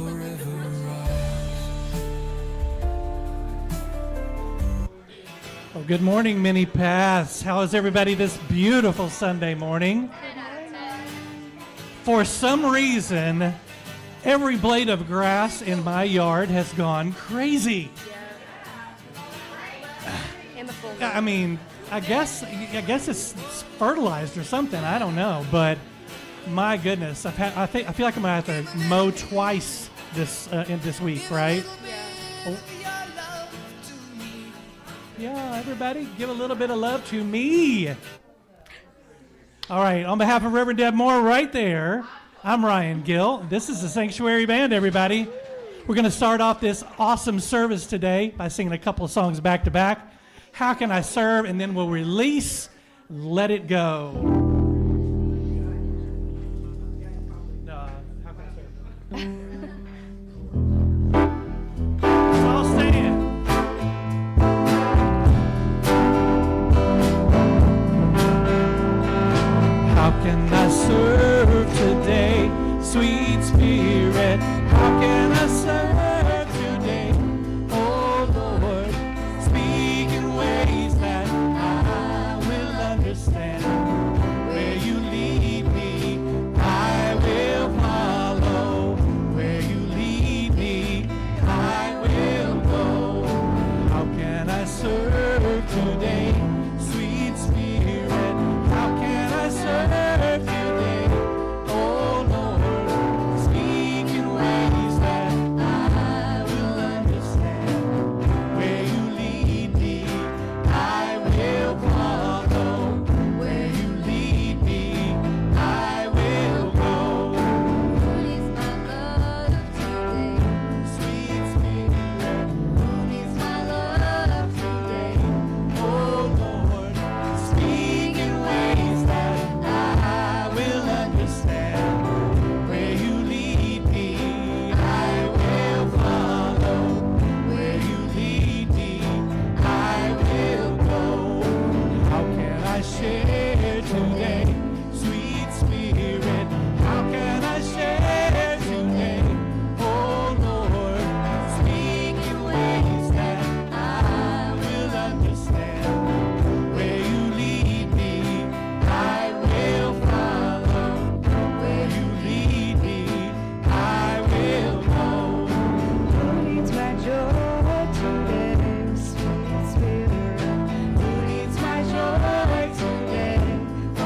Well, good morning, Mini Paths. How is everybody this beautiful Sunday morning? For some reason, every blade of grass in my yard has gone crazy. I mean, I guess it's fertilized or something. I don't know, but my goodness, I feel like I'm gonna have to mow twice this week, right? Yeah. Yeah, everybody, give a little bit of love to me. All right, on behalf of Reverend Deb Moore, right there, I'm Ryan Gill. This is the Sanctuary Band, everybody. We're going to start off this awesome service today by singing a couple of songs back to back. How Can I Serve? And then we'll release Let It Go. How Can I Serve? Let's all stand. How can I serve today, sweet Spirit? How can I serve today, oh Lord? Speak in ways that I will understand. Where you lead me, I will follow. Where you lead me, I will go. How can I serve today, sweet Spirit? How can I serve today, oh Lord? Speak in ways that I will understand. Where you lead me, I will follow. Where you lead me, I will go. Who needs my love today, sweet Spirit? Who needs my love today, oh Lord? Speak in ways that I will understand. Where you lead me, I will follow. Where you lead me, I will go. How can I share today, sweet Spirit? How can I share today, oh Lord? Speak in ways that I will understand. Where you lead me, I will follow. Where you lead me, I will go. Who needs my joy today, sweet Spirit? Who needs my joy today, oh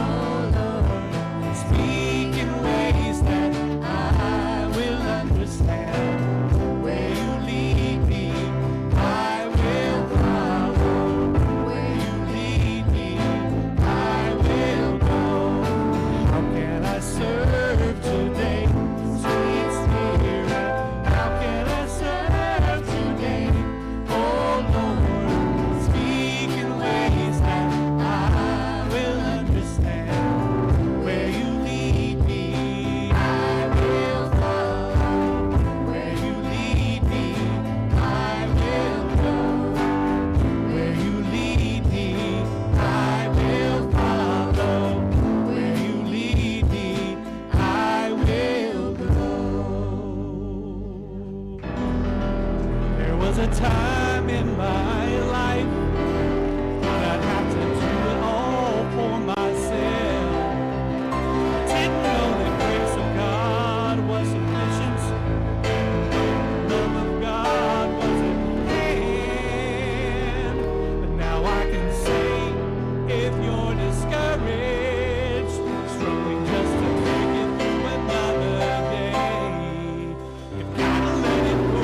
Lord? Speak in ways that I will understand. Where you lead me, I will follow. Where you lead me, I will go. How can I serve today, sweet Spirit? How can I serve today, oh Lord? Speak in ways that I will understand. Where you lead me, I will follow. Where you lead me, I will go. Where you lead me, I will follow. Where you lead me, I will go. There was a time in my life when I'd have to do it all for myself. Didn't know the grace of God was sufficient. Love of God was at hand. But now I can say, if you're discouraged, struggling just to make it through another day, you've gotta let it go.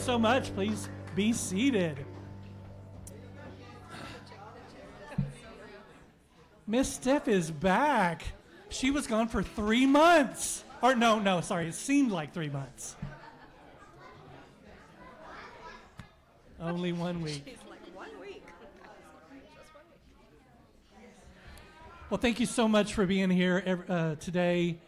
so much. Please be seated. Miss Steph is back. She was gone for 3 months. Or no, sorry, it seemed like 3 months. Only 1 week. She's like, 1 week. Well, thank you so much for being here today.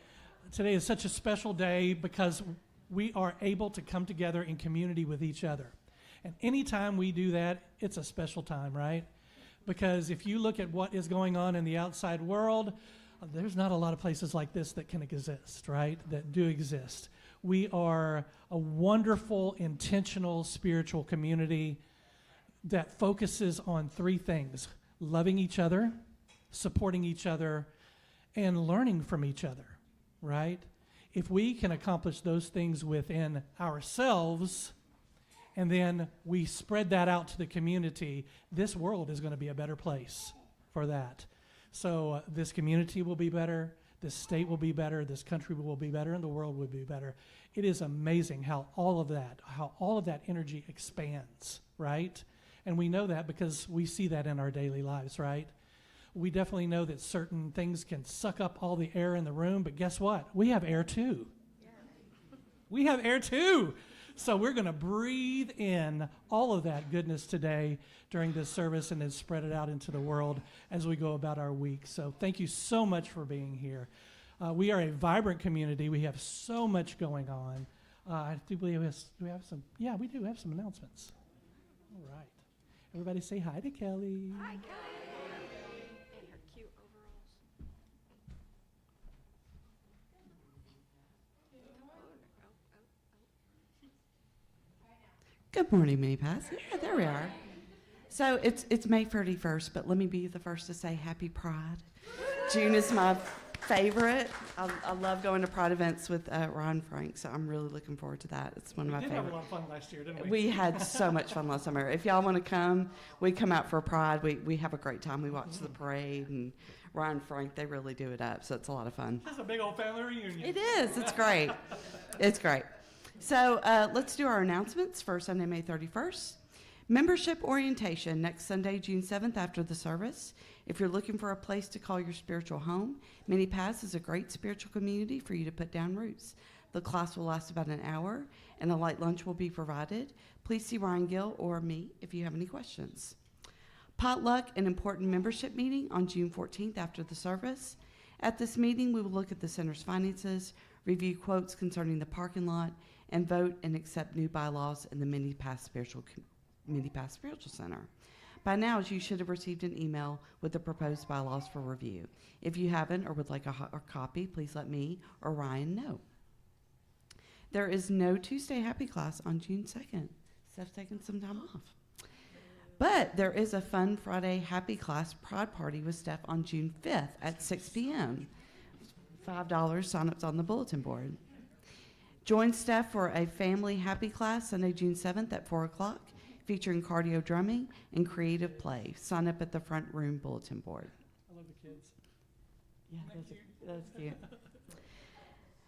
Today is such a special day because we are able to come together in community with each other. And anytime we do that, it's a special time, right? Because if you look at what is going on in the outside world, there's not a lot of places like this that can exist, right? That do exist. We are a wonderful, intentional, spiritual community that focuses on 3 things: loving each other, supporting each other, and learning from each other, right? If we can accomplish those things within ourselves, and then we spread that out to the community, this world is going to be a better place for that. So this community will be better, this state will be better, this country will be better, and the world will be better. It is amazing how all of that energy expands, right? And we know that because we see that in our daily lives, right? We definitely know that certain things can suck up all the air in the room, but guess what? We have air too. Yeah. We have air too. So we're going to breathe in all of that goodness today during this service and then spread it out into the world as we go about our week. So thank you so much for being here. We are a vibrant community. We have so much going on. I do believe we have some. Yeah, we do have some announcements. All right. Everybody say hi to Kelly. Hi, Kelly. And her cute overalls. Good morning, Mini Pass. Yeah, there we are. So it's May 31st, but let me be the first to say Happy Pride. June is my favorite. I love going to Pride events with Ron Frank, so I'm really looking forward to that. It's one of my We did favorite. have a lot of fun last year, didn't we? We had so much fun last summer. If y'all want to come, we come out for Pride. We have a great time. We watch the parade, and Ron Frank, they really do it up, so it's a lot of fun. It's a big old family reunion. It is. It's great. It's great. So let's do our announcements for Sunday, May 31st. Membership orientation next Sunday, June 7th after the service. If you're looking for a place to call your spiritual home, Mini Pass is a great spiritual community for you to put down roots. The class will last about an hour, and a light lunch will be provided. Please see Ryan Gill or me if you have any questions. Potluck, an important membership meeting on June 14th after the service. At this meeting, we will look at the center's finances, review quotes concerning the parking lot, and vote and accept new bylaws in the Mini Pass Spiritual Center. By now, you should have received an email with the proposed bylaws for review. If you haven't or would like a copy, please let me or Ryan know. There is no Tuesday Happy Class on June 2nd. Steph's taking some time off. But there is a fun Friday Happy Class Pride Party with Steph on June 5th at 6 p.m. $5 sign-ups on the bulletin board. Join Steph for a family happy class Sunday, June 7th at 4 o'clock, featuring cardio drumming and creative play. Sign up at the front room bulletin board. I love the kids. Yeah, that's cute.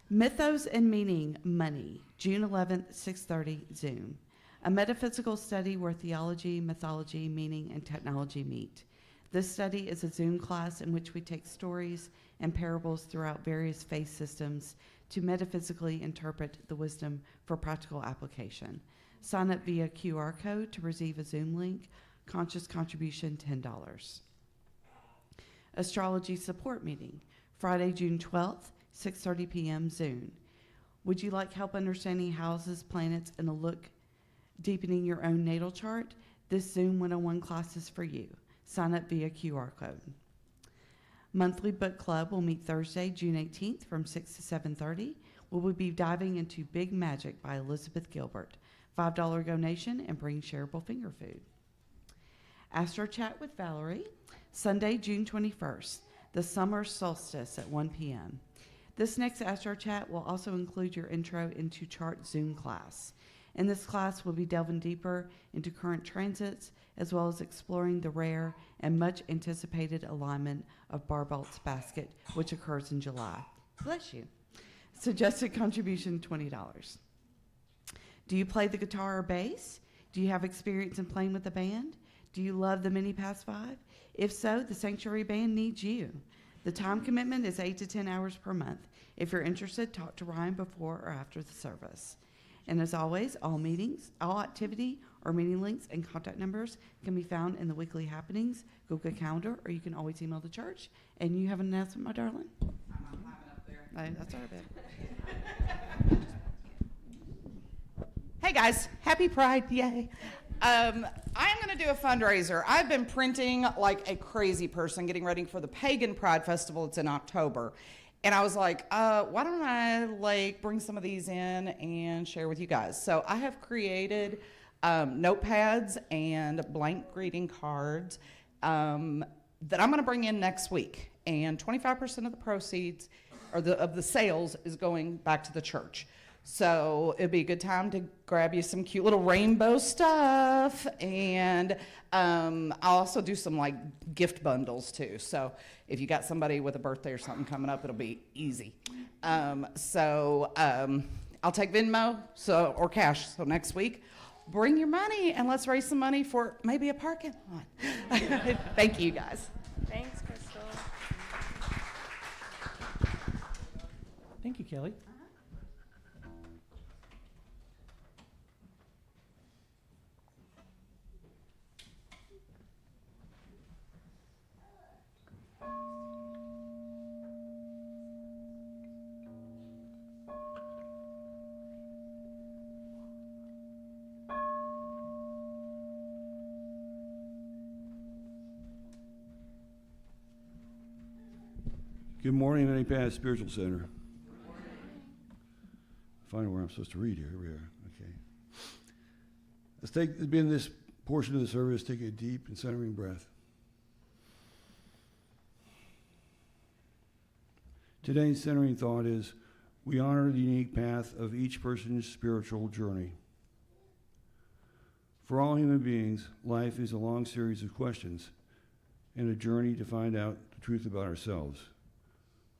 Mythos and Meaning, Money, June 11th, 6:30, Zoom. A metaphysical study where theology, mythology, meaning, and technology meet. This study is a Zoom class in which we take stories and parables throughout various faith systems to metaphysically interpret the wisdom for practical application. Sign up via QR code to receive a Zoom link. Conscious contribution, $10. Astrology support meeting, Friday, June 12th, 6:30 p.m. Zoom. Would you like help understanding houses, planets, and a look deepening your own natal chart? This Zoom 101 class is for you. Sign up via QR code. Monthly book club will meet Thursday, June 18th from 6 to 7:30. We will be diving into Big Magic by Elizabeth Gilbert. $5 donation and bring shareable finger food. Astro Chat with Valerie, Sunday, June 21st, the summer solstice at 1 p.m. This next Astro Chat will also include your intro into chart Zoom class. In this class, we'll be delving deeper into current transits, as well as exploring the rare and much anticipated alignment of Barbalt's basket, which occurs in July. Bless you. Suggested contribution, $20. Do you play the guitar or bass? Do you have experience in playing with a band? Do you love the Mini Pass 5? If so, the Sanctuary Band needs you. The time commitment is 8 to 10 hours per month. If you're interested, talk to Ryan before or after the service. And as always, all meetings, all activity or meeting links and contact numbers can be found in the weekly happenings Google Calendar, or you can always email the church. And you have an announcement, my darling? I'm not climbing up there. That's all right, babe. Hey guys, happy Pride, yay. I am going to do a fundraiser. I've been printing like a crazy person getting ready for the Pagan Pride Festival. It's in October. And I was like, why don't I bring some of these in and share with you guys? So I have created notepads and blank greeting cards that I'm going to bring in next week. And 25% of the proceeds or of the sales is going back to the church. So it'd be a good time to grab you some cute little rainbow stuff. And I'll also do some gift bundles too. So if you got somebody with a birthday or something coming up, it'll be easy. I'll take Venmo or cash. So next week, bring your money and let's raise some money for maybe a parking lot. Thank you guys. Thanks, Crystal. Thank you, Kelly. Good morning, Many Paths Spiritual Center. Find where I'm supposed to read here. Here we are. Okay. Let's begin this portion of the service. Take a deep and centering breath. Today's centering thought is, we honor the unique path of each person's spiritual journey. For all human beings, life is a long series of questions and a journey to find out the truth about ourselves.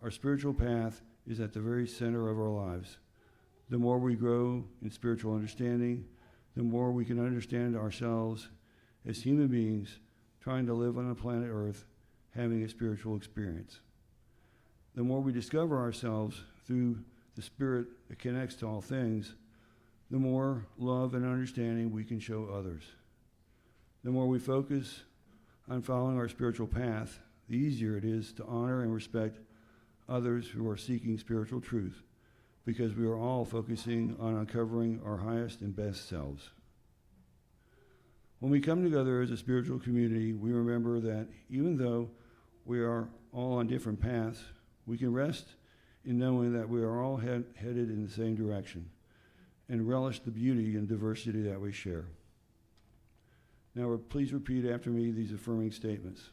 Our spiritual path is at the very center of our lives. The more we grow in spiritual understanding, the more we can understand ourselves as human beings trying to live on the planet Earth, having a spiritual experience. The more we discover ourselves through the spirit that connects to all things, the more love and understanding we can show others. The more we focus on following our spiritual path, the easier it is to honor and respect others who are seeking spiritual truth, because we are all focusing on uncovering our highest and best selves. When we come together as a spiritual community, we remember that even though we are all on different paths, we can rest in knowing that we are all headed in the same direction and relish the beauty and diversity that we share. Now, please repeat after me these affirming statements.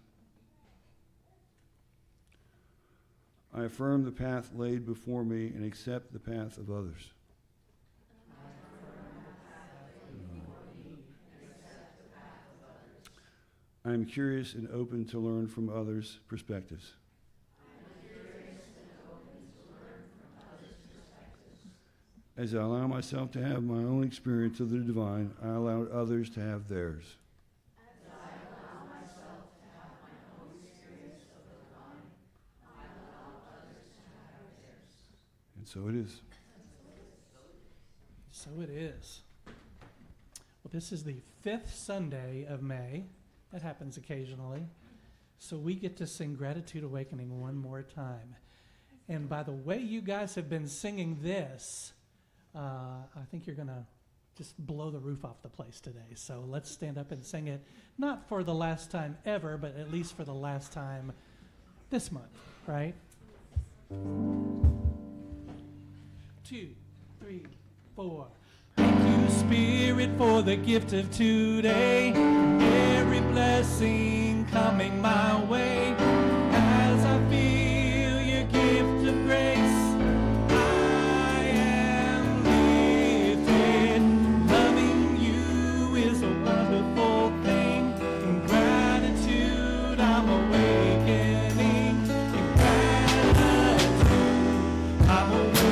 I affirm the path laid before me and accept the path of others. I am curious and open to learn from others' perspectives. As I allow myself to have my own experience of the divine, I allow others to have theirs. And so it is. So it is. Well, this is the 5th Sunday of May. That happens occasionally. So we get to sing Gratitude Awakening one more time. And by the way you guys have been singing this, I think you're going to just blow the roof off the place today. So let's stand up and sing it, not for the last time ever, but at least for the last time this month, right? 2, 3, 4. Thank you, Spirit, for the gift of today. Every blessing coming my way. As I feel your gift of grace, I am lifted. Loving you is a wonderful thing. In gratitude, I'm awakening. In gratitude, I'm awakening.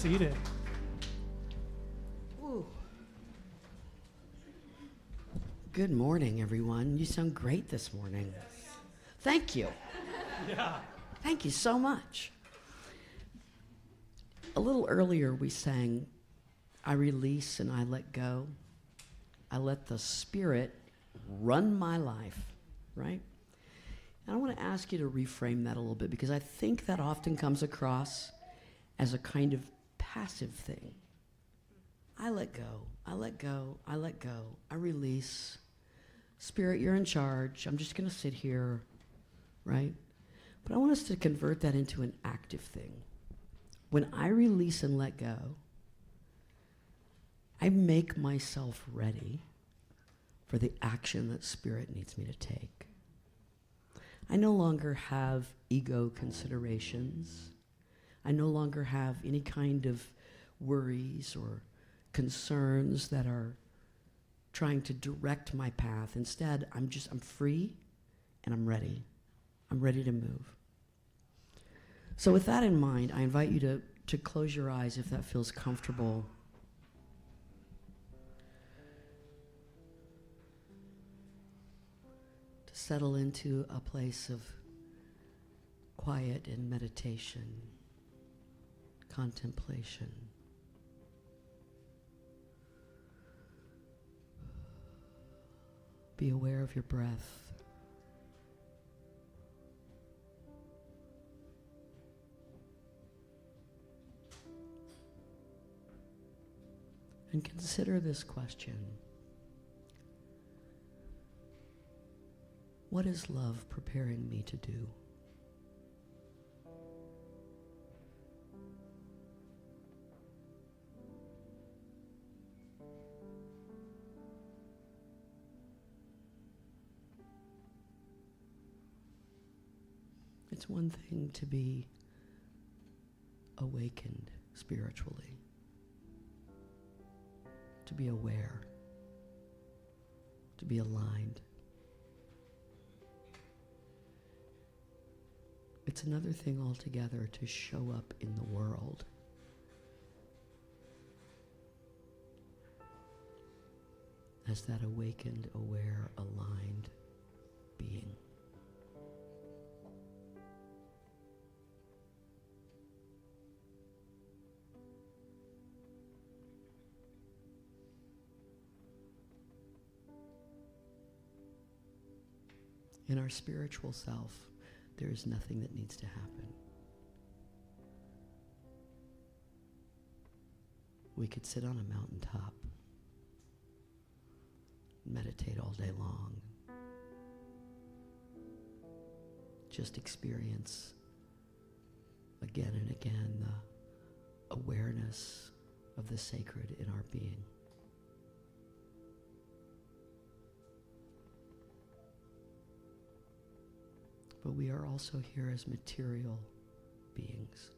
seated. Ooh. Good morning, everyone. You sound great this morning. Thank you. Yeah. Thank you so much. A little earlier, we sang, I release and I let go. I let the Spirit run my life, right? And I want to ask you to reframe that a little bit, because I think that often comes across as a kind of passive thing. I let go, I let go, I let go, I release. Spirit, you're in charge. I'm just going to sit here, right? But I want us to convert that into an active thing. When I release and let go, I make myself ready for the action that Spirit needs me to take. I no longer have ego considerations. I no longer have any kind of worries or concerns that are trying to direct my path. Instead, I'm free and I'm ready. I'm ready to move. So with that in mind, I invite you to close your eyes if that feels comfortable. To settle into a place of quiet and meditation, contemplation. Be aware of your breath. And consider this question. What is love preparing me to do? It's one thing to be awakened spiritually, to be aware, to be aligned. It's another thing altogether to show up in the world as that awakened, aware, aligned being. In our spiritual self, there is nothing that needs to happen. We could sit on a mountaintop, meditate all day long, just experience again and again the awareness of the sacred in our being. But we are also here as material beings,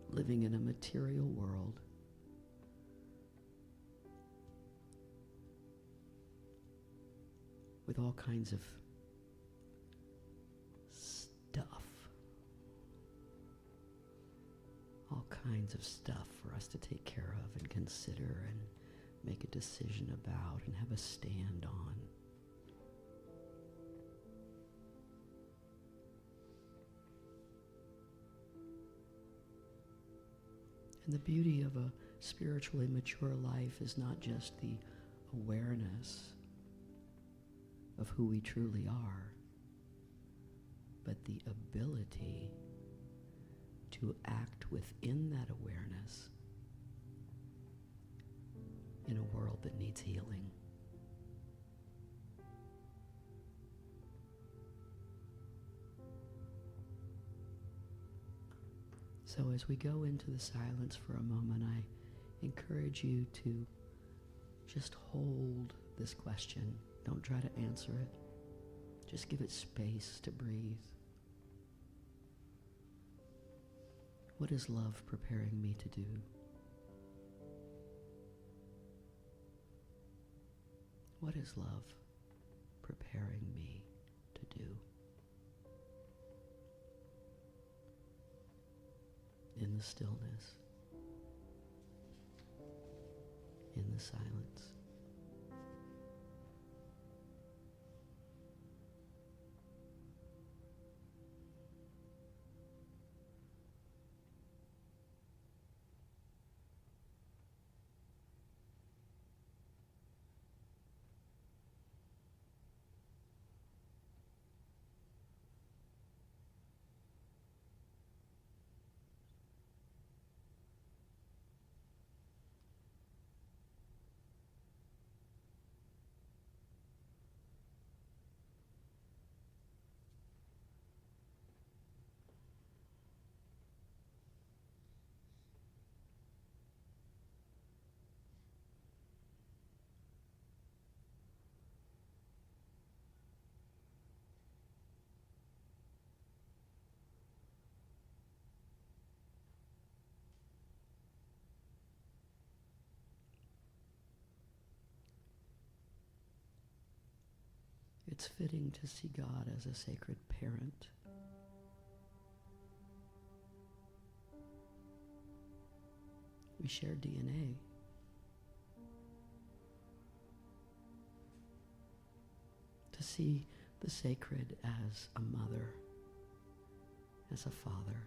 living in a material world. With all kinds of stuff. All kinds of stuff for us to take care of and consider and make a decision about and have a stand on. And the beauty of a spiritually mature life is not just the awareness of who we truly are, but the ability to act within that awareness in a world that needs healing. So as we go into the silence for a moment, I encourage you to just hold this question. Don't try to answer it. Just give it space to breathe. What is love preparing me to do? What is love preparing me to do? In in the stillness, in the silence. It's fitting to see God as a sacred parent. We share DNA. To see the sacred as a mother, as a father,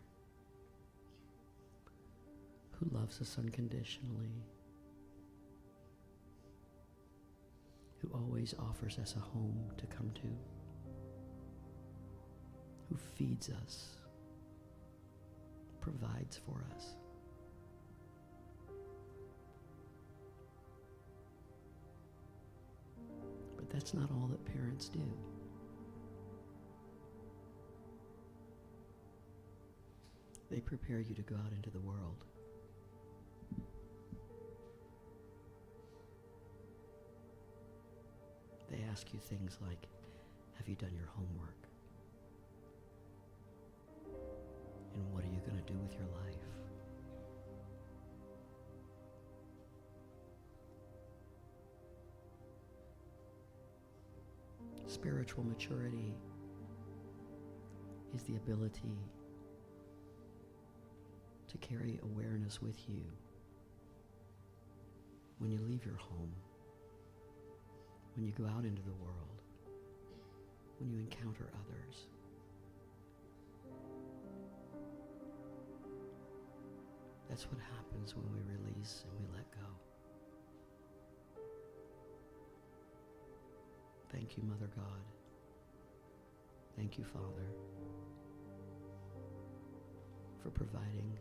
who loves us unconditionally, who always offers us a home to come to, who feeds us, provides for us. But that's not all that parents do. They prepare you to go out into the world. They ask you things like, have you done your homework? And what are you going to do with your life? Spiritual maturity is the ability to carry awareness with you when you leave your home, when you go out into the world, when you encounter others. That's what happens when we release and we let go. Thank you, Mother God. Thank you, Father, for providing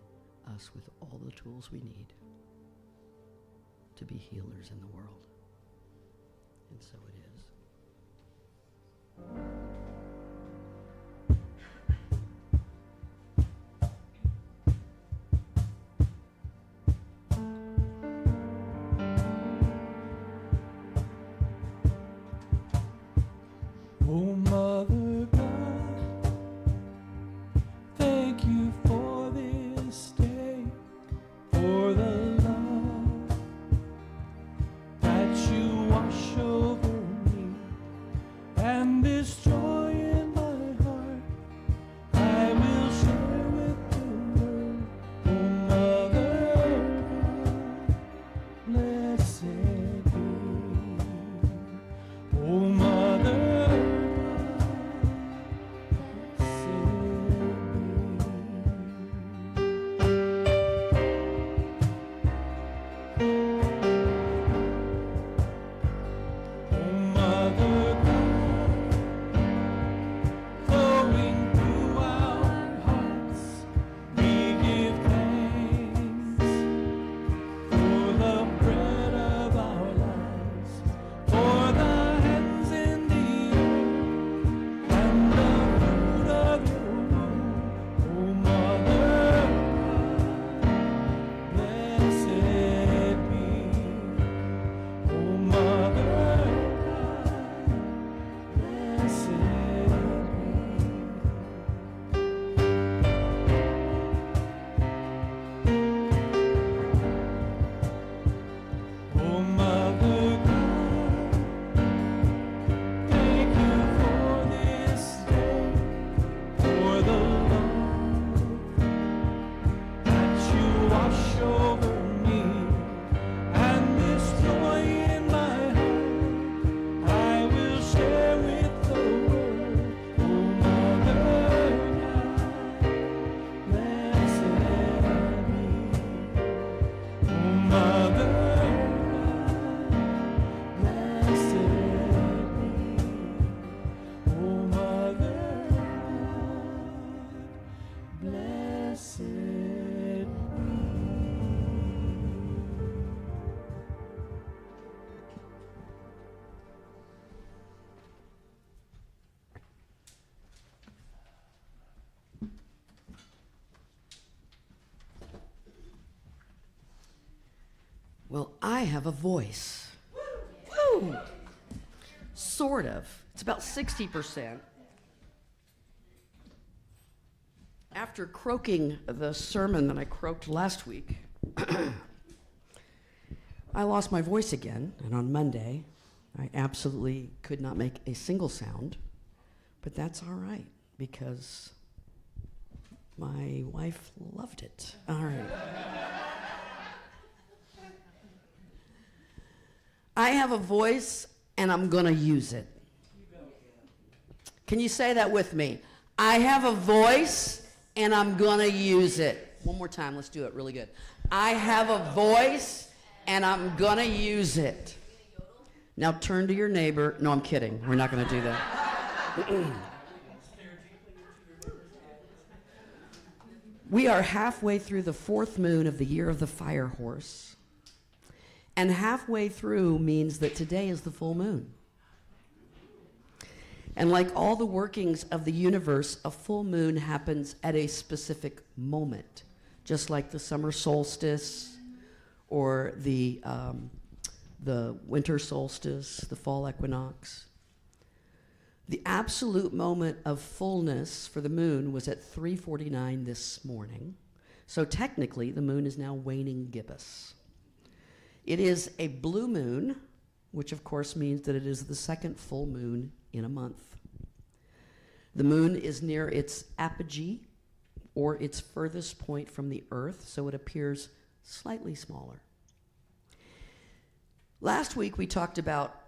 us with all the tools we need to be healers in the world. And so it is. Oh, Mother God, thank you for this day, for the love that you wash over me, and this joy in my heart I will share with the world. Oh, Mother God, blessed be. Oh, Mother for the Well, I have a voice. Woo! Sort of. It's about 60%. After croaking the sermon that I croaked last week, I lost my voice again, and on Monday, I absolutely could not make a single sound, but that's all right, because my wife loved it. All right. I have a voice, and I'm gonna use it. Can you say that with me? I have a voice, and I'm gonna use it. One more time, let's do it really good. I have a voice, and I'm gonna use it. Now turn to your neighbor. No, I'm kidding. We're not gonna do that. We are halfway through the 4th moon of the year of the fire horse. And halfway through means that today is the full moon. And like all the workings of the universe, a full moon happens at a specific moment, just like the summer solstice or the winter solstice, the fall equinox. The absolute moment of fullness for the moon was at 3:49 this morning. So technically, the moon is now waning gibbous. It is a blue moon, which of course means that it is the second full moon in a month. The moon is near its apogee, or its furthest point from the earth, so it appears slightly smaller. Last week we talked about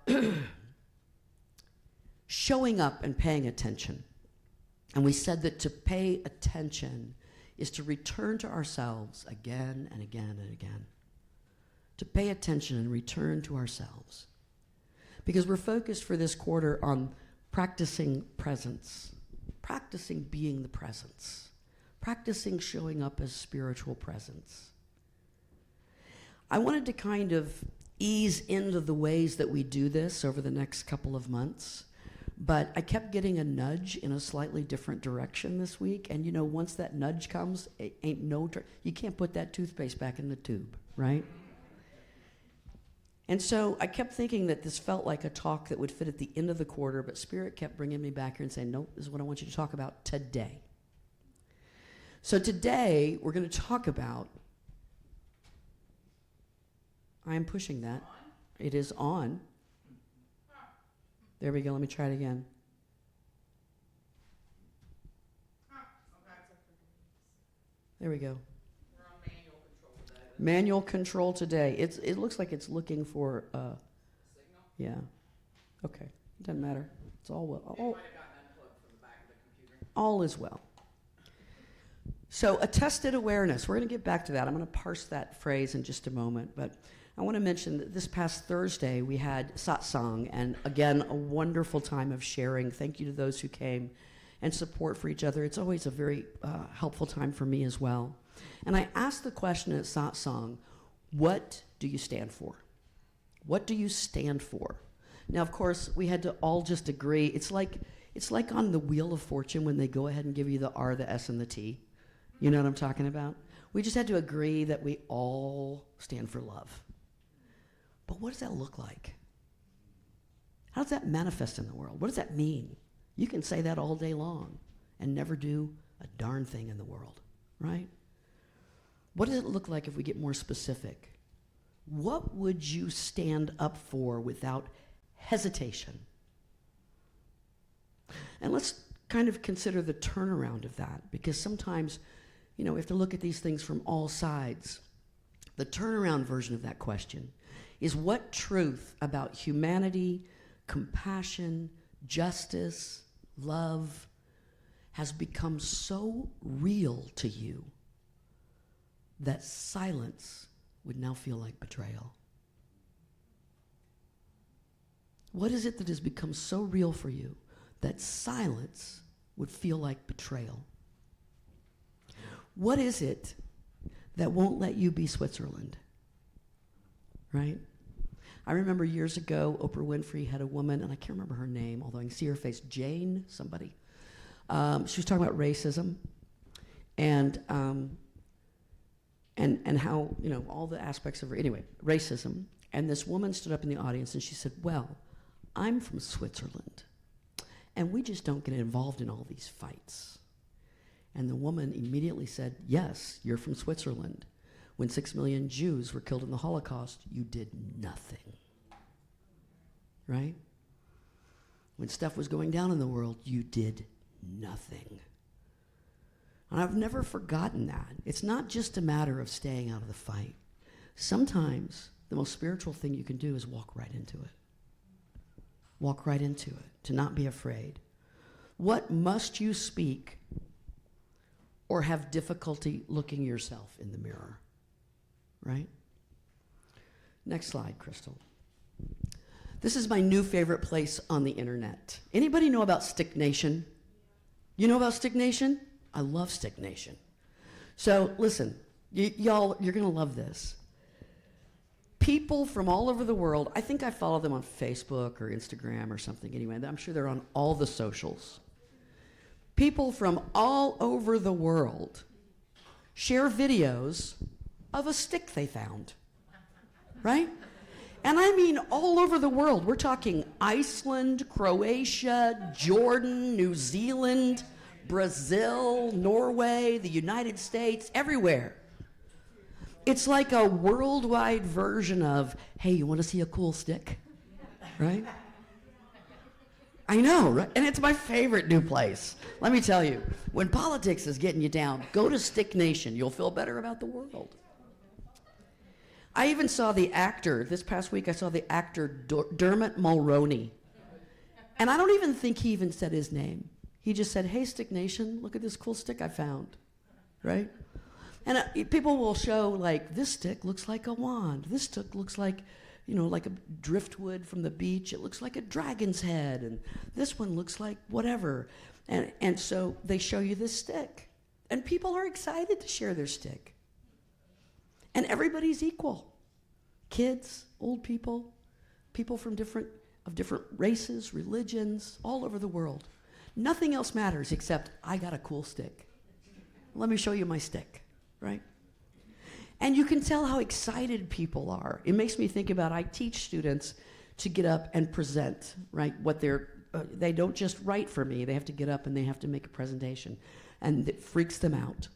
showing up and paying attention. And we said that to pay attention is to return to ourselves again and again and again. To pay attention and return to ourselves. Because we're focused for this quarter on practicing presence, practicing being the presence, practicing showing up as spiritual presence. I wanted to kind of ease into the ways that we do this over the next couple of months, but I kept getting a nudge in a slightly different direction this week, and you know, once that nudge comes, it ain't you can't put that toothpaste back in the tube, right? And so I kept thinking that this felt like a talk that would fit at the end of the quarter, but Spirit kept bringing me back here and saying, no, this is what I want you to talk about today. So today, we're going to talk about, I am pushing that. It is on. There we go. Let me try it again. There we go. We're on manual control today. Manual control today. It looks like it's looking for Signal? yeah. Okay. Doesn't matter. It's all well. It might have gotten unplugged from the back of the computer. All is well. So attested awareness. We're going to get back to that. I'm going to parse that phrase in just a moment, but I want to mention that this past Thursday we had satsang, and again, a wonderful time of sharing. Thank you to those who came, and support for each other. It's always a very helpful time for me as well. And I asked the question at satsang, what do you stand for? What do you stand for? Now, of course, we had to all just agree. It's like on the Wheel of Fortune when they go ahead and give you the R, the S, and the T. You know what I'm talking about? We just had to agree that we all stand for love. But what does that look like? How does that manifest in the world? What does that mean? You can say that all day long and never do a darn thing in the world, right? What does it look like if we get more specific? What would you stand up for without hesitation? And let's kind of consider the turnaround of that, because sometimes, you know, we have to look at these things from all sides. The turnaround version of that question is, what truth about humanity, compassion, justice, love has become so real to you that silence would now feel like betrayal? What is it that has become so real for you that silence would feel like betrayal? What is it that won't let you be Switzerland? Right? I remember years ago, Oprah Winfrey had a woman, and I can't remember her name, although I can see her face, Jane, somebody. She was talking about racism, and and how, you know, all the aspects of, anyway, racism. And this woman stood up in the audience and she said, well, I'm from Switzerland, and we just don't get involved in all these fights. And the woman immediately said, yes, you're from Switzerland. When 6 million Jews were killed in the Holocaust, you did nothing, right? When stuff was going down in the world, you did nothing. And I've never forgotten that. It's not just a matter of staying out of the fight. Sometimes the most spiritual thing you can do is walk right into it. Walk right into it, to not be afraid. What must you speak or have difficulty looking yourself in the mirror? Right? Next slide, Crystal. This is my new favorite place on the internet. Anybody know about Stick Nation? You know about Stick Nation? I love Stick Nation. So listen, y'all, you're gonna love this. People from all over the world, I think I follow them on Facebook or Instagram or something anyway. I'm sure they're on all the socials. People from all over the world share videos of a stick they found, right? And I mean all over the world. We're talking Iceland, Croatia, Jordan, New Zealand, Brazil, Norway, the United States, everywhere. It's like a worldwide version of, hey, you want to see a cool stick? Right? I know, right? And it's my favorite new place. Let me tell you, when politics is getting you down, go to Stick Nation. You'll feel better about the world. I even saw the actor, this past week I saw the actor Dermot Mulroney. And I don't even think he even said his name. He just said, hey, Stick Nation, look at this cool stick I found, right? And people will show, like, this stick looks like a wand. This stick looks like, you know, like a driftwood from the beach. It looks like a dragon's head. And this one looks like whatever. And so they show you this stick. And people are excited to share their stick. And everybody's equal. Kids, old people, people from different races, religions, all over the world. Nothing else matters except I got a cool stick. Let me show you my stick, right? And you can tell how excited people are. It makes me think about, I teach students to get up and present, right? What they don't just write for me, they have to get up and they have to make a presentation. And it freaks them out.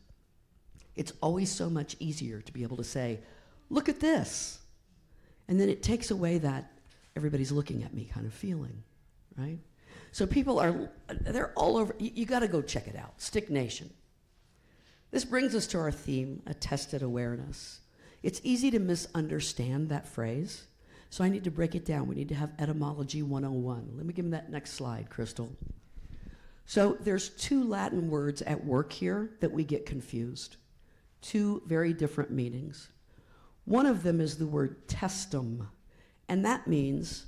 It's always so much easier to be able to say, look at this. And then it takes away that everybody's looking at me kind of feeling, right? So people they're all over. You got to go check it out, Stick Nation. This brings us to our theme, Attested awareness. It's easy to misunderstand that phrase, so I need to break it down. We need to have etymology 101. Let me give me that next slide, Crystal. So there's two Latin words at work here that we get confused. Two very different meanings. One of them is the word testum, and that means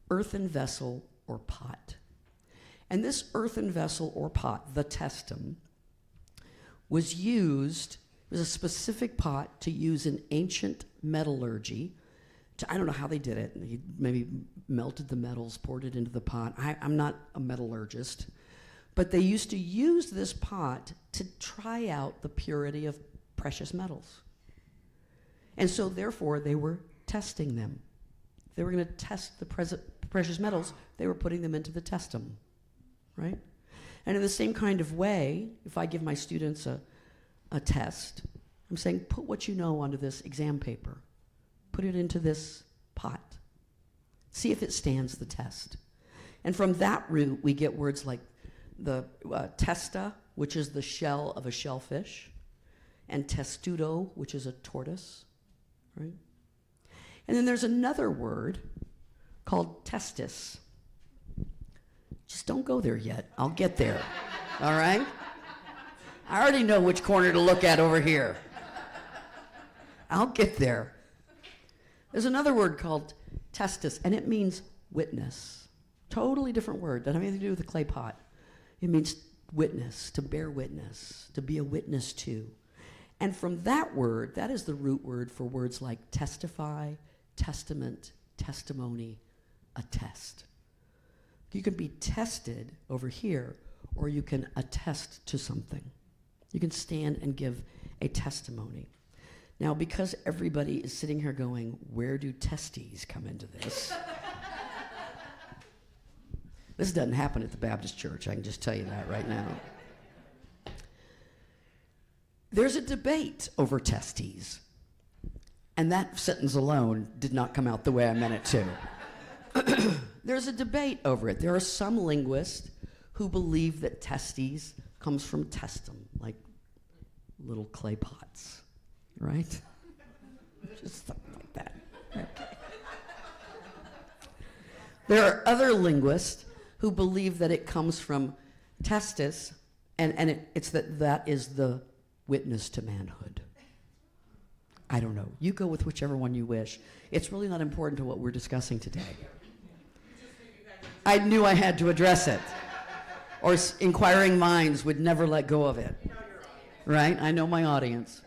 earthen vessel or pot. And this earthen vessel or pot, the testum, was a specific pot to use in ancient metallurgy. I don't know how they did it. He maybe melted the metals, poured it into the pot. I'm not a metallurgist. But they used to use this pot to try out the purity of precious metals. And so therefore they were testing them. They were going to test the precious metals. They were putting them into the testum, right? And in the same kind of way, if I give my students a test, I'm saying, put what you know onto this exam paper. Put it into this pot. See if it stands the test. And from that root, we get words like the testa, which is the shell of a shellfish, and testudo, which is a tortoise, right? And then there's another word called testis. Just don't go there yet. I'll get there, all right? I already know which corner to look at over here. I'll get there. There's another word called testis, and it means witness. Totally different word. Doesn't have anything to do with the clay pot. It means witness, to bear witness, to be a witness to. And from that word, that is the root word for words like testify, testament, testimony, attest. You can be tested over here, or you can attest to something. You can stand and give a testimony. Now, because everybody is sitting here going, where do testes come into this? This doesn't happen at the Baptist church, I can just tell you that right now. There's a debate over testes. And that sentence alone did not come out the way I meant it to. There's a debate over it. There are some linguists who believe that testes comes from testum, like little clay pots, right? Just something like that. Okay. There are other linguists who believe that it comes from testis, and it's that is the witness to manhood. I don't know. You go with whichever one you wish. It's really not important to what we're discussing today. I knew I had to address it, or inquiring minds would never let go of it. Right? I know my audience.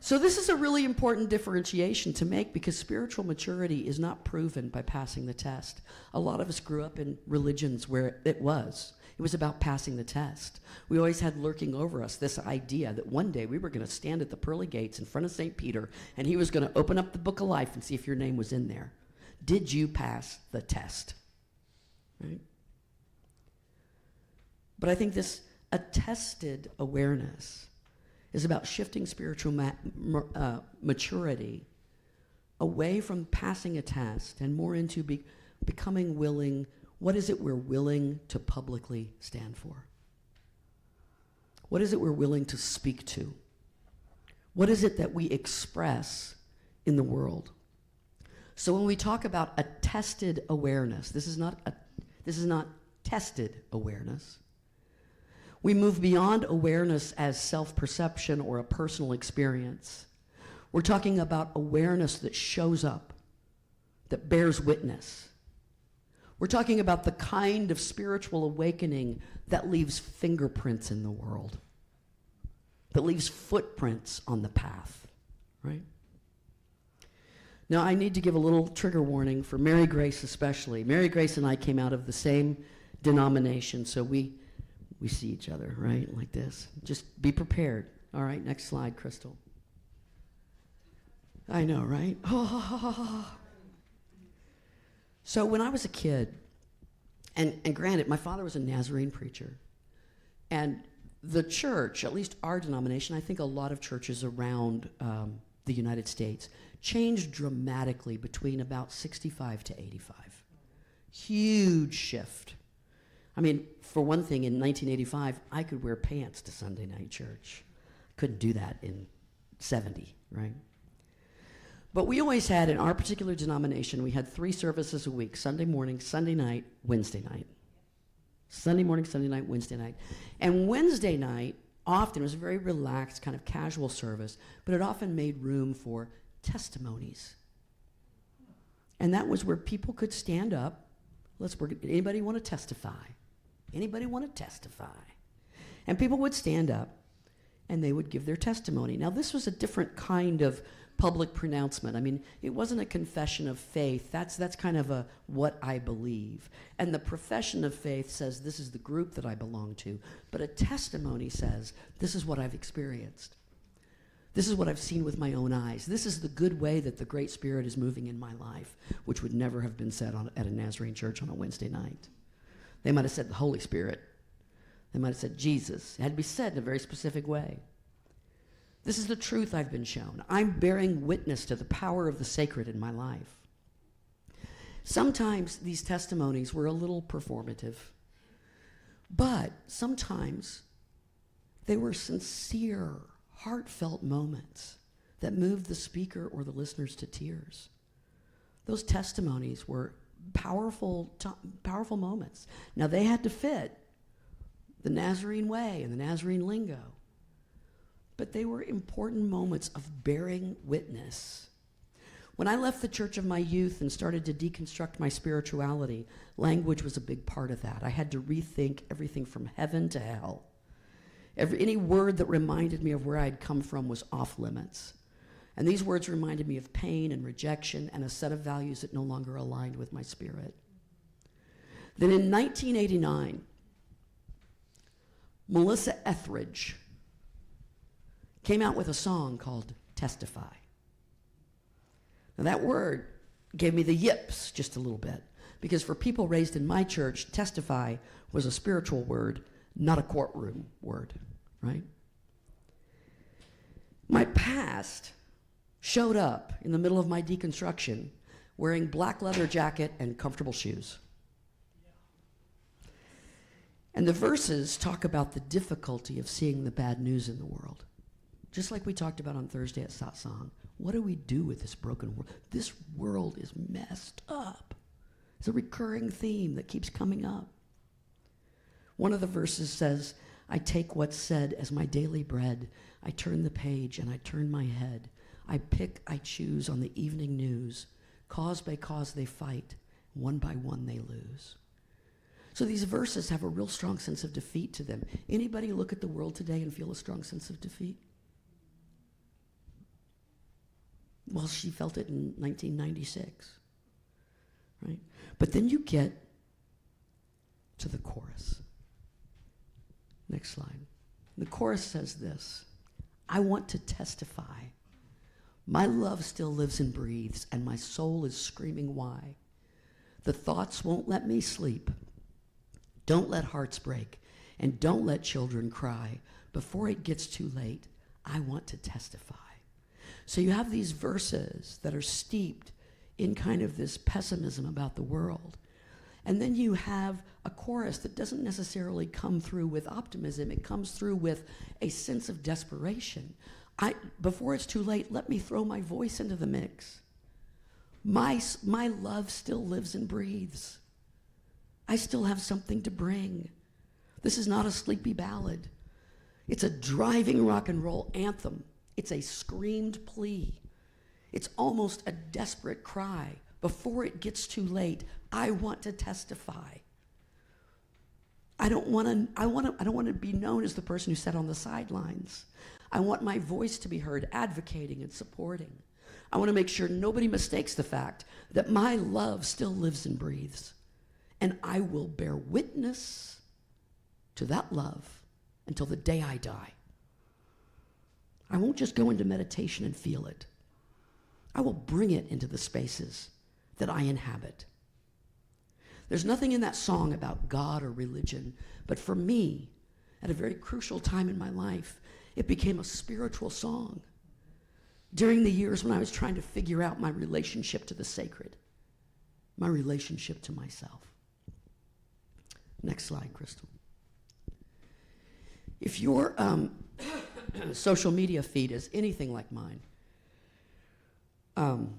So this is a really important differentiation to make, because spiritual maturity is not proven by passing the test. A lot of us grew up in religions where it was. It was about passing the test. We always had lurking over us this idea that one day we were going to stand at the pearly gates in front of St. Peter, and he was going to open up the book of life and see if your name was in there. Did you pass the test? Right? But I think this attested awareness is about shifting spiritual maturity away from passing a test and more into becoming willing. What is it we're willing to publicly stand for? What is it we're willing to speak to? What is it that we express in the world? So when we talk about attested awareness, this is not tested awareness. We move beyond awareness as self-perception or a personal experience. We're talking about awareness that shows up, that bears witness. We're talking about the kind of spiritual awakening that leaves fingerprints in the world, that leaves footprints on the path, right? Now, I need to give a little trigger warning for Mary Grace especially. Mary Grace and I came out of the same denomination, so we see each other, right, like this. Just be prepared. All right, next slide, Crystal. I know, right? So when I was a kid, and granted, my father was a Nazarene preacher, and the church, at least our denomination, I think a lot of churches around the United States, changed dramatically between about 65 to 85. Huge shift. I mean, for one thing, in 1985, I could wear pants to Sunday night church. Couldn't do that in 70, right? But we always had, in our particular denomination, we had 3 services a week: Sunday morning, Sunday night, Wednesday night. Sunday morning, Sunday night, Wednesday night. And Wednesday night, often, it was a very relaxed, kind of casual service, but it often made room for testimonies. And that was where people could stand up. Anybody want to testify? Anybody want to testify? And people would stand up, and they would give their testimony. Now, this was a different kind of public pronouncement. I mean, it wasn't a confession of faith. That's kind of a what I believe. And the profession of faith says this is the group that I belong to. But a testimony says this is what I've experienced. This is what I've seen with my own eyes. This is the good way that the Great Spirit is moving in my life, which would never have been said at a Nazarene church on a Wednesday night. They might have said the Holy Spirit. They might have said Jesus. It had to be said in a very specific way. This is the truth I've been shown. I'm bearing witness to the power of the sacred in my life. Sometimes these testimonies were a little performative, but sometimes they were sincere, heartfelt moments that moved the speaker or the listeners to tears. Those testimonies were powerful moments. Now, they had to fit the Nazarene way and the Nazarene lingo, but they were important moments of bearing witness. When I left the church of my youth and started to deconstruct my spirituality, language was a big part of that. I had to rethink everything from heaven to hell. Any word that reminded me of where I'd come from was off limits. And these words reminded me of pain and rejection and a set of values that no longer aligned with my spirit. Then in 1989, Melissa Etheridge came out with a song called testify. Now that word gave me the yips just a little bit, because for people raised in my church, testify was a spiritual word, not a courtroom word, right? My past showed up in the middle of my deconstruction wearing black leather jacket and comfortable shoes. And the verses talk about the difficulty of seeing the bad news in the world. Just like we talked about on Thursday at Satsang. What do we do with this broken world? This world is messed up. It's a recurring theme that keeps coming up. One of the verses says, I take what's said as my daily bread. I turn the page and I turn my head. I pick, I choose on the evening news. Cause by cause they fight. One by one they lose. So these verses have a real strong sense of defeat to them. Anybody look at the world today and feel a strong sense of defeat? Well, she felt it in 1996, right? But then you get to the chorus. Next slide. The chorus says this, I want to testify. My love still lives and breathes, and my soul is screaming why. The thoughts won't let me sleep. Don't let hearts break, and don't let children cry. Before it gets too late, I want to testify. So you have these verses that are steeped in kind of this pessimism about the world. And then you have a chorus that doesn't necessarily come through with optimism. It comes through with a sense of desperation. Before it's too late, let me throw my voice into the mix. My love still lives and breathes. I still have something to bring. This is not a sleepy ballad. It's a driving rock and roll anthem. It's a screamed plea. It's almost a desperate cry. Before it gets too late, I want to testify. I don't want to be known as the person who sat on the sidelines. I want my voice to be heard, advocating and supporting. I want to make sure nobody mistakes the fact that my love still lives and breathes. And I will bear witness to that love until the day I die. I won't just go into meditation and feel it. I will bring it into the spaces that I inhabit. There's nothing in that song about God or religion, but for me, at a very crucial time in my life, it became a spiritual song. During the years when I was trying to figure out my relationship to the sacred, my relationship to myself. Next slide, Crystal. If your social media feed is anything like mine, then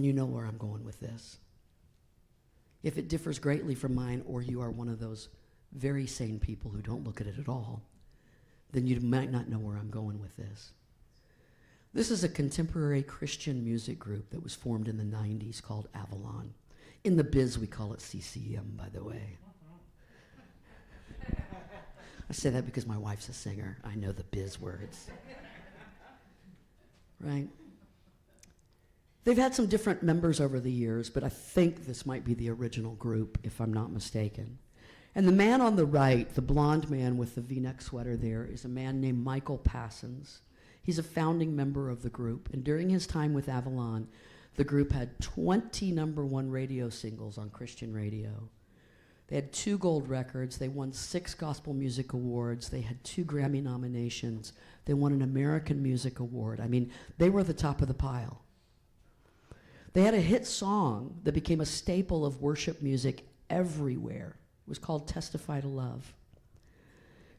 you know where I'm going with this. If it differs greatly from mine, or you are one of those very sane people who don't look at it at all, then you might not know where I'm going with this. This is a contemporary Christian music group that was formed in the 90s called Avalon. In the biz, we call it CCM, by the way. I say that because my wife's a singer. I know the biz words. Right? They've had some different members over the years, but I think this might be the original group, if I'm not mistaken. And the man on the right, the blonde man with the V-neck sweater there, is a man named Michael Passons. He's a founding member of the group, and during his time with Avalon, the group had 20 #1 radio singles on Christian radio. They had 2 gold records. They won 6 gospel music awards. They had 2 Grammy nominations. They won an American Music Award. I mean, they were the top of the pile. They had a hit song that became a staple of worship music everywhere. It was called Testify to Love.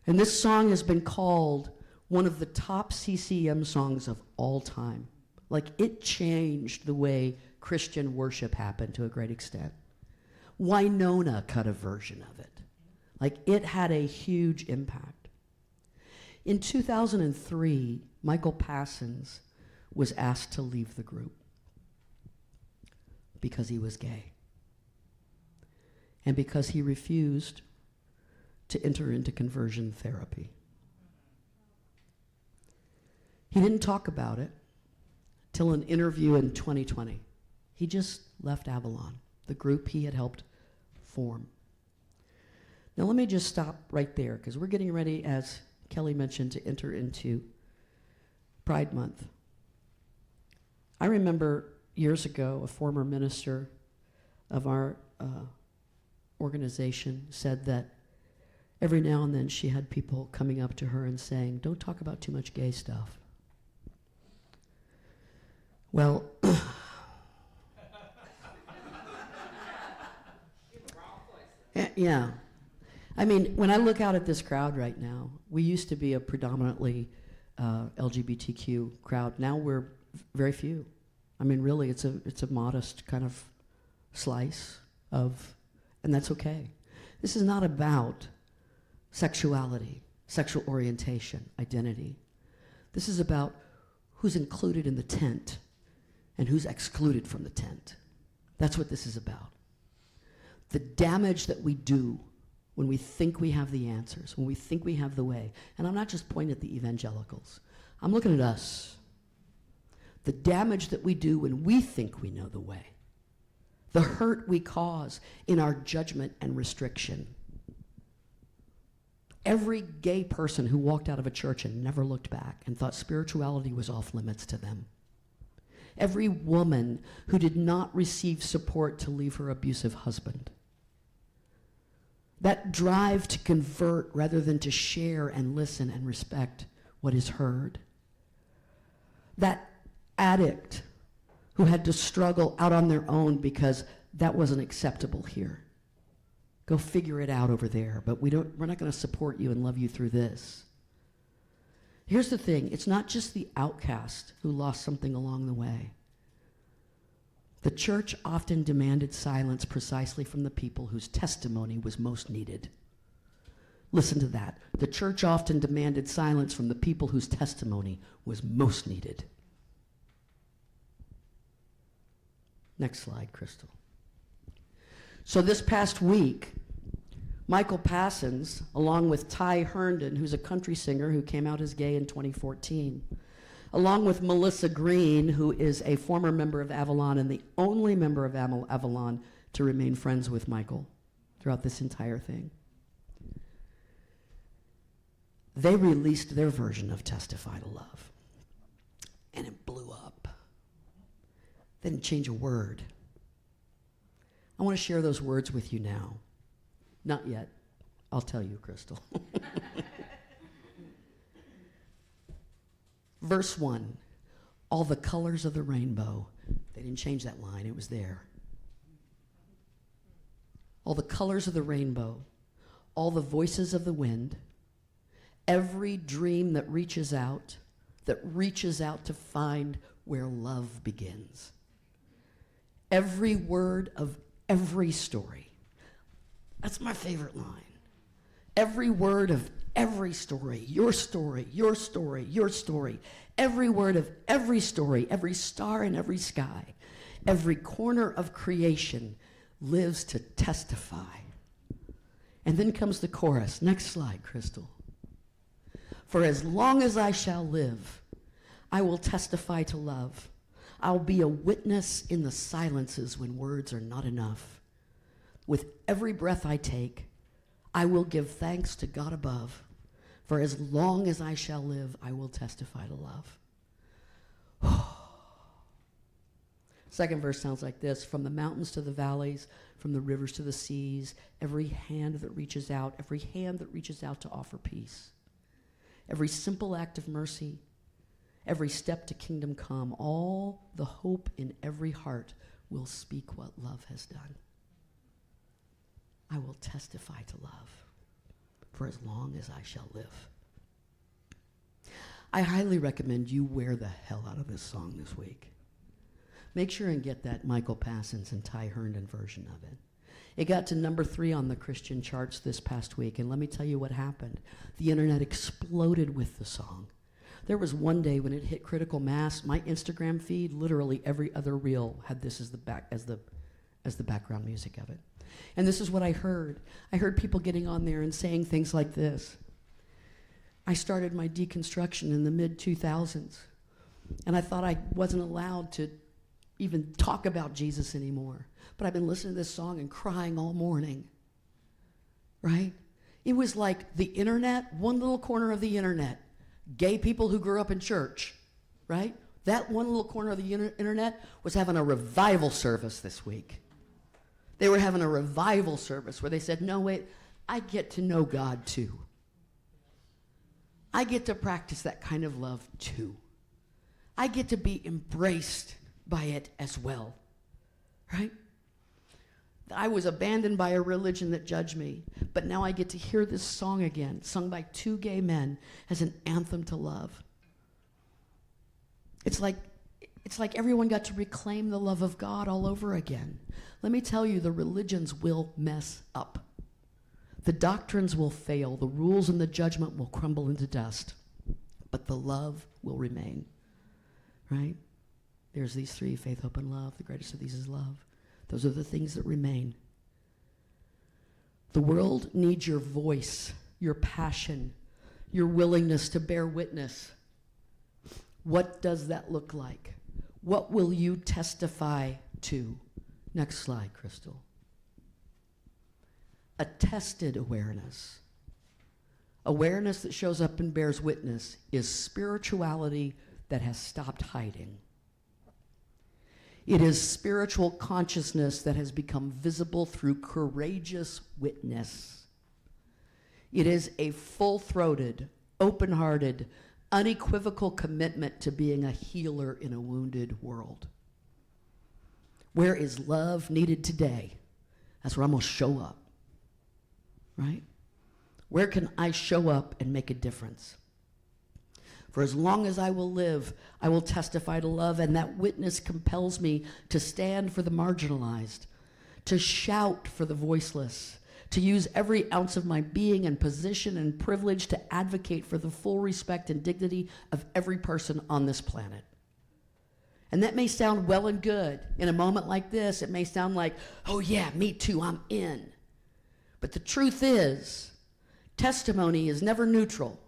And this song has been called one of the top CCM songs of all time. Like, it changed the way Christian worship happened to a great extent. Winona cut a version of it. Like, it had a huge impact. In 2003, Michael Passons was asked to leave the group because he was gay and because he refused to enter into conversion therapy. He didn't talk about it till an interview in 2020. He just left Avalon, the group he had helped form. Now let me just stop right there, because we're getting ready, as Kelly mentioned, to enter into Pride Month. I remember years ago, a former minister of our organization said that every now and then she had people coming up to her and saying, "Don't talk about too much gay stuff." Well, yeah. I mean, when I look out at this crowd right now, we used to be a predominantly LGBTQ crowd. Now we're very few. I mean, really, it's a modest kind of slice of, and that's okay. This is not about sexuality, sexual orientation, identity. This is about who's included in the tent and who's excluded from the tent. That's what this is about. The damage that we do when we think we have the answers, when we think we have the way. And I'm not just pointing at the evangelicals. I'm looking at us. The damage that we do when we think we know the way. The hurt we cause in our judgment and restriction. Every gay person who walked out of a church and never looked back and thought spirituality was off limits to them. Every woman who did not receive support to leave her abusive husband. That drive to convert rather than to share and listen and respect what is heard. That addict who had to struggle out on their own because that wasn't acceptable here. Go figure it out over there, but we're not going to support you and love you through this. Here's the thing, it's not just the outcast who lost something along the way. The church often demanded silence precisely from the people whose testimony was most needed. Listen to that. The church often demanded silence from the people whose testimony was most needed. Next slide, Crystal. So this past week, Michael Passons, along with Ty Herndon, who's a country singer who came out as gay in 2014, along with Melissa Green, who is a former member of Avalon and the only member of Avalon to remain friends with Michael throughout this entire thing. They released their version of Testify to Love, and it blew up. They didn't change a word. I want to share those words with you now. Not yet. I'll tell you, Crystal. Verse 1, all the colors of the rainbow. They didn't change that line, it was there. All the colors of the rainbow, all the voices of the wind, every dream that reaches out to find where love begins. Every word of every story. That's my favorite line. Every word of every story, your story, your story, your story. Every word of every story, every star in every sky, every corner of creation lives to testify. And then comes the chorus. Next slide, Crystal. For as long as I shall live, I will testify to love. I'll be a witness in the silences when words are not enough. With every breath I take, I will give thanks to God above. For as long as I shall live, I will testify to love. Second verse sounds like this. From the mountains to the valleys, from the rivers to the seas, every hand that reaches out to offer peace. Every simple act of mercy, every step to kingdom come, all the hope in every heart will speak what love has done. I will testify to love for as long as I shall live. I highly recommend you wear the hell out of this song this week. Make sure and get that Michael Passons and Ty Herndon version of it. It got to number 3 on the Christian charts this past week, and let me tell you what happened. The internet exploded with the song. There was one day when it hit critical mass, my Instagram feed, literally every other reel had this as the background music of it. And this is what I heard. I heard people getting on there and saying things like this. I started my deconstruction in the mid-2000s, and I thought I wasn't allowed to even talk about Jesus anymore. But I've been listening to this song and crying all morning, right? It was like the internet, one little corner of the internet, gay people who grew up in church, right? That one little corner of the internet was having a revival service this week. They were having a revival service where they said, no, wait, I get to know God too. I get to practice that kind of love too. I get to be embraced by it as well, right? I was abandoned by a religion that judged me, but now I get to hear this song again, sung by two gay men as an anthem to love. It's like everyone got to reclaim the love of God all over again. Let me tell you, the religions will mess up. The doctrines will fail. The rules and the judgment will crumble into dust. But the love will remain, right? There's these three, faith, hope, and love. The greatest of these is love. Those are the things that remain. The world needs your voice, your passion, your willingness to bear witness. What does that look like? What will you testify to? Next slide, Crystal. Attested awareness. Awareness that shows up and bears witness is spirituality that has stopped hiding. It is spiritual consciousness that has become visible through courageous witness. It is a full-throated, open-hearted, unequivocal commitment to being a healer in a wounded world. Where is love needed today? That's where I'm going to show up, right? Where can I show up and make a difference? For as long as I will live, I will testify to love, and that witness compels me to stand for the marginalized, to shout for the voiceless, to use every ounce of my being and position and privilege to advocate for the full respect and dignity of every person on this planet. And that may sound well and good. In a moment like this, it may sound like, oh yeah, me too, I'm in. But the truth is, testimony is never neutral.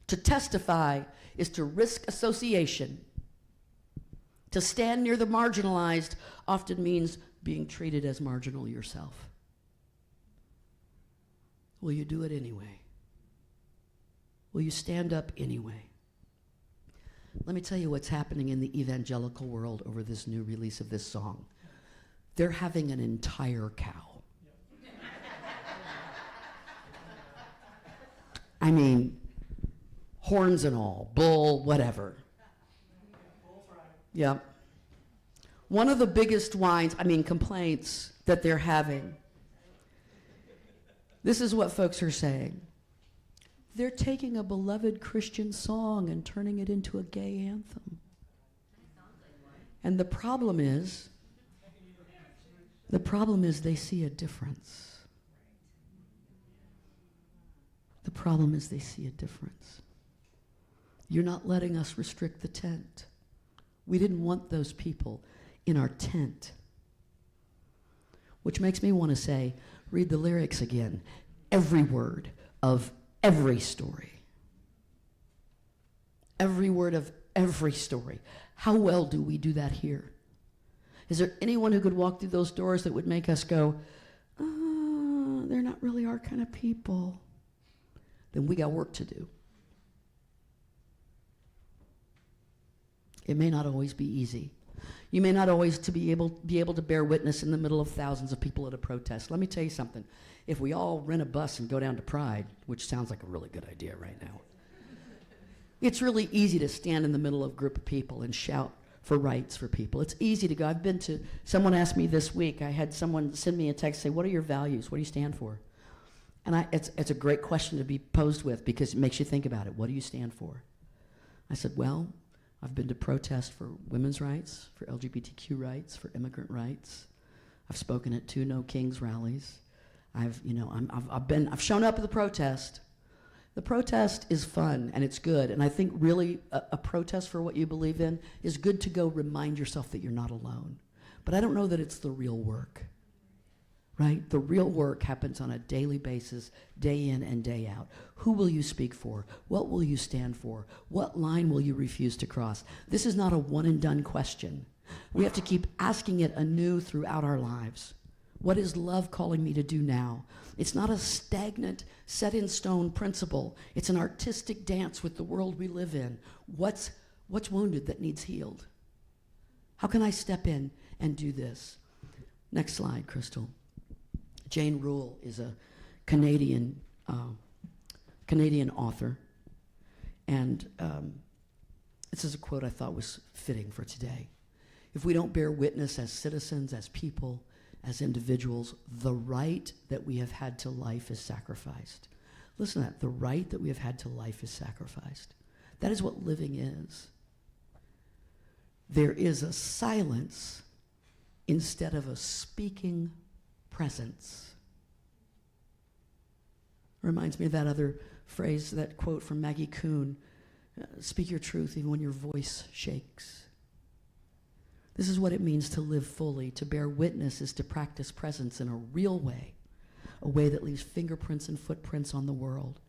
To testify is to risk association. To stand near the marginalized often means being treated as marginal yourself. Will you do it anyway? Will you stand up anyway? Let me tell you what's happening in the evangelical world over this new release of this song. They're having an entire cow. I mean, horns and all, bull, whatever. Yep. One of the biggest complaints that they're having, this is what folks are saying. They're taking a beloved Christian song and turning it into a gay anthem. And the problem is they see a difference. The problem is they see a difference. You're not letting us restrict the tent. We didn't want those people in our tent. Which makes me want to say, read the lyrics again. Every word of every story. Every word of every story. How well do we do that here? Is there anyone who could walk through those doors that would make us go, they're not really our kind of people? Then we got work to do. It may not always be easy. You may not always be able to bear witness in the middle of thousands of people at a protest. Let me tell you something. If we all rent a bus and go down to Pride, which sounds like a really good idea right now, it's really easy to stand in the middle of a group of people and shout for rights for people. It's easy to go. Someone asked me this week, I had someone send me a text, say, what are your values? What do you stand for? And it's a great question to be posed with because it makes you think about it. What do you stand for? I said, well, I've been to protest for women's rights, for LGBTQ rights, for immigrant rights. I've spoken at 2 No Kings rallies. I've shown up at the protest. The protest is fun and it's good, and I think really a protest for what you believe in is good to go remind yourself that you're not alone. But I don't know that it's the real work, right? The real work happens on a daily basis, day in and day out. Who will you speak for? What will you stand for? What line will you refuse to cross? This is not a one and done question. We have to keep asking it anew throughout our lives. What is love calling me to do now? It's not a stagnant, set-in-stone principle. It's an artistic dance with the world we live in. What's wounded that needs healed? How can I step in and do this? Next slide, Crystal. Jane Rule is a Canadian author, and this is a quote I thought was fitting for today. If we don't bear witness as citizens, as people, as individuals, the right that we have had to life is sacrificed. Listen to that. The right that we have had to life is sacrificed. That is what living is. There is a silence instead of a speaking presence. Reminds me of that other phrase, that quote from Maggie Kuhn, speak your truth even when your voice shakes. This is what it means to live fully. To bear witness is to practice presence in a real way, a way that leaves fingerprints and footprints on the world.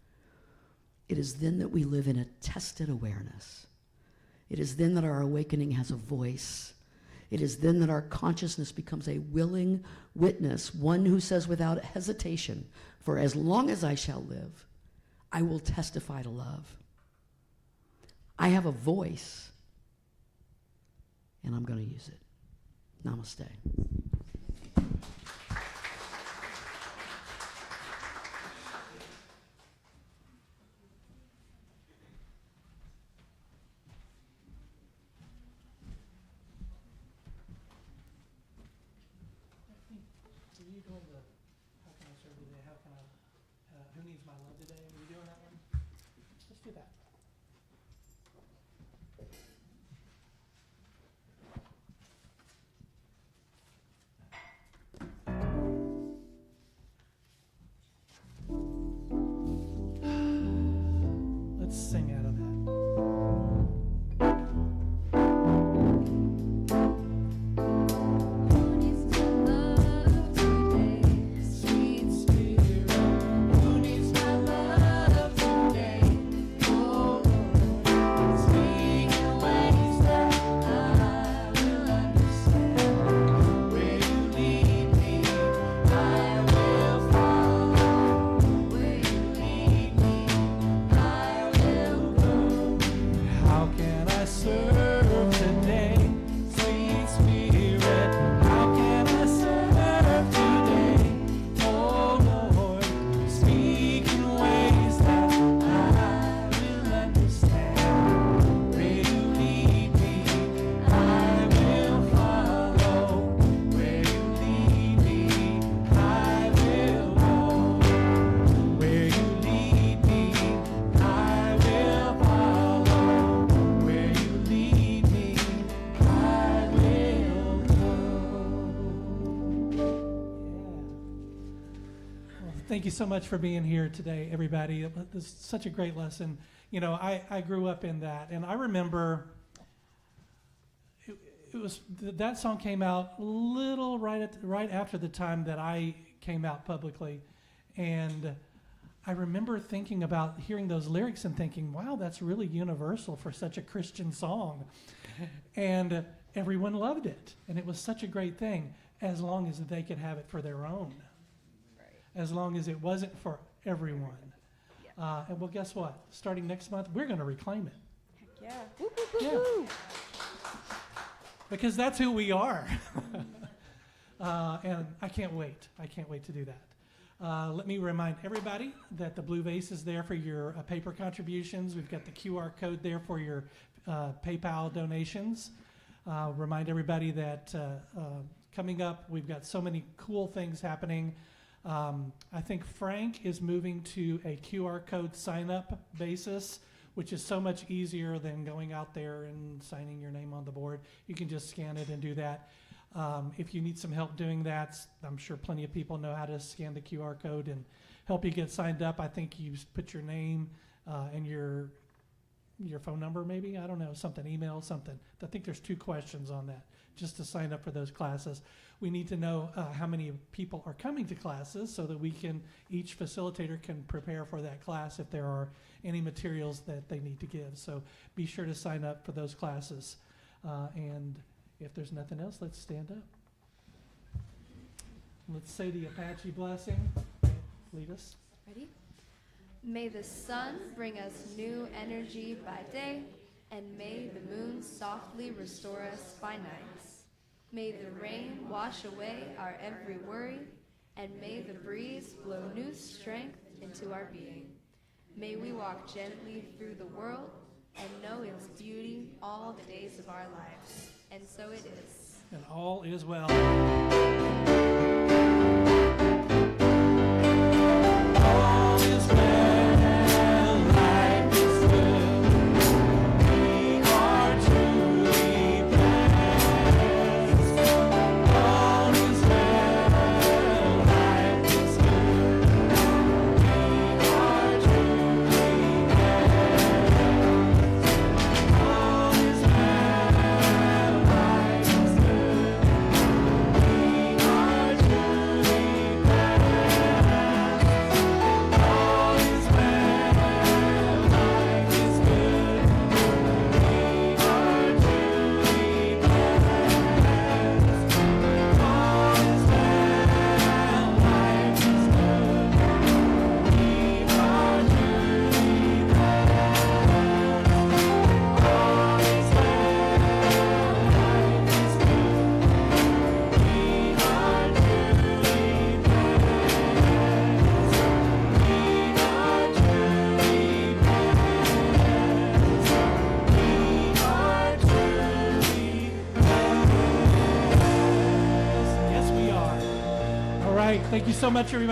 It is then that we live in a tested awareness. It is then that our awakening has a voice. It is then that our consciousness becomes a willing witness, one who says without hesitation, for as long as I shall live, I will testify to love. I have a voice, and I'm going to use it. Namaste. Who needs my love today? Are you doing that one? Let's do that. Let's sing out of that. Thank you so much for being here today, everybody. This is such a great lesson. You know, I grew up in that, and I remember it was that song came out right after the time that I came out publicly, and I remember thinking about hearing those lyrics and thinking, wow, that's really universal for such a Christian song. And everyone loved it, and it was such a great thing, as long as they could have it for their own. As long as it wasn't for everyone. And well, guess what? Starting next month, we're going to reclaim it. Heck yeah. Woo, woo, woo, woo. Because that's who we are. And I can't wait. I can't wait to do that. Let me remind everybody that the blue vase is there for your paper contributions. We've got the QR code there for your PayPal donations. Remind everybody that coming up, we've got so many cool things happening. I think Frank is moving to a QR code sign-up basis, which is so much easier than going out there and signing your name on the board. You can just scan it and do that. If you need some help doing that, I'm sure plenty of people know how to scan the QR code and help you get signed up. I think you put your name and your phone number, maybe, I don't know, something, email, something. I think there's 2 questions on that, just to sign up for those classes. We need to know how many people are coming to classes so that each facilitator can prepare for that class if there are any materials that they need to give. So be sure to sign up for those classes. And if there's nothing else, let's stand up. Let's say the Apache blessing. Lead us. Ready? May the sun bring us new energy by day, and may the moon softly restore us by nights. May the rain wash away our every worry, and may the breeze blow new strength into our being. May we walk gently through the world and know its beauty all the days of our lives. And so it is. And all is well. All is well, life is good. We are truly blessed. All is well, life is good. We are truly blessed. All is well, life is good. We are truly Yes, we are. All right. Thank you so much, everybody.